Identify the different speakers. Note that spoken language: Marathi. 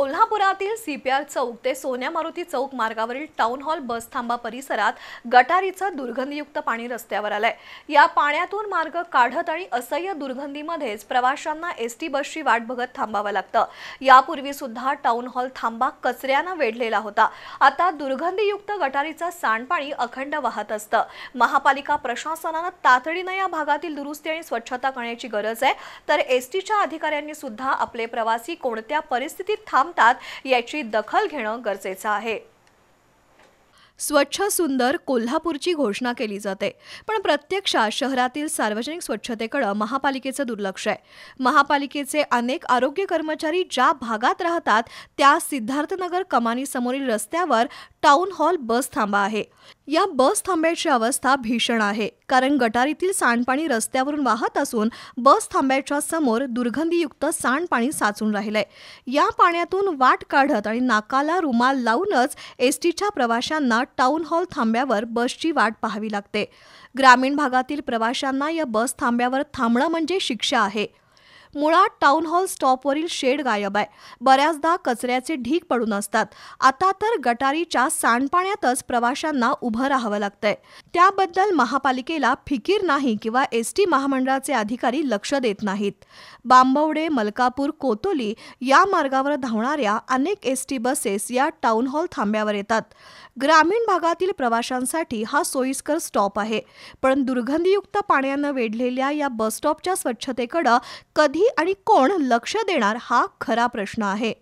Speaker 1: कोल्हापुरातील सीपीआर चौक ते सोन्या मारुती चौक मार्गावरील टाउन हॉल बस थांबा परिसरात गटारीचं दुर्गंधीयुक्त पाणी रस्त्यावर आलंय। या पाण्यातून मार्ग काढत आणि असह्य दुर्गंधीमध्येच प्रवाशांना एसटी बसची वाट बघत थांबावं लागतं। यापूर्वी सुद्धा टाउन हॉल थांबा कचऱ्यानं वेढलेला होता। आता दुर्गंधीयुक्त गटारीचं सांडपाणी अखंड वाहत असतं। महापालिका प्रशासनानं तातडीनं या भागातील दुरुस्ती आणि स्वच्छता करण्याची गरज आहे। तर एसटीच्या अधिकाऱ्यांनी सुद्धा आपले प्रवासी कोणत्या परिस्थितीत थांबतात याची दखल घेणं गरजेचं आहे। स्वच्छ सुंदर कोल्हापूरची घोषणा केली जाते, पण प्रत्यक्षात शहरातील सार्वजनिक स्वच्छतेकडे महापालिकेचं दुर्लक्ष आहे। महापालिकेचे अनेक आरोग्य कर्मचारी ज्या भागात राहतात त्या सिद्धार्थनगर कमानी समोरील रस्त्यावर टाउन हॉल बस थांबा आहे। या बस थांब्याची अवस्था भीषण आहे, कारण गटारीतील सांडपाणी रस्त्यावरून वाहत असून बस थांब्याच्या समोर दुर्गंधीयुक्त सांडपाणी साचून राहिलंय। या पाण्यातून वाट काढत आणि नाकाला रुमाल लावूनच एसटीच्या प्रवाशांना टाउन हॉल थांब्यावर बसची वाट पाहावी लागते। ग्रामीण भागातील प्रवाशांना या बस थांब्यावर थांबणं म्हणजे शिक्षा आहे। मुळात टाउन हॉल स्टॉपवरील शेड गायब आहे। बऱ्याचदा कचऱ्याचे ढीग पडून असतात। आता तर गटारीच्या सांडपाण्यातच प्रवाशांना उभं राहावं लागतंय। त्याबद्दल महापालिकेला फिकीर नाही किंवा एसटी महामंडळाचे अधिकारी लक्ष देत नाहीत। बांबवडे, मलकापूर, कोतोली या मार्गावर धावणाऱ्या अनेक एसटी बसेस या टाउन हॉल थांब्यावर येतात। ग्रामीण भागातील प्रवाशांसाठी हा सोयीस्कर स्टॉप आहे, पण दुर्गंधीयुक्त पाण्यानं वेढलेल्या या बस स्टॉपच्या स्वच्छतेकडे कधी आणि कोण लक्ष देणार हा खरा प्रश्न आहे।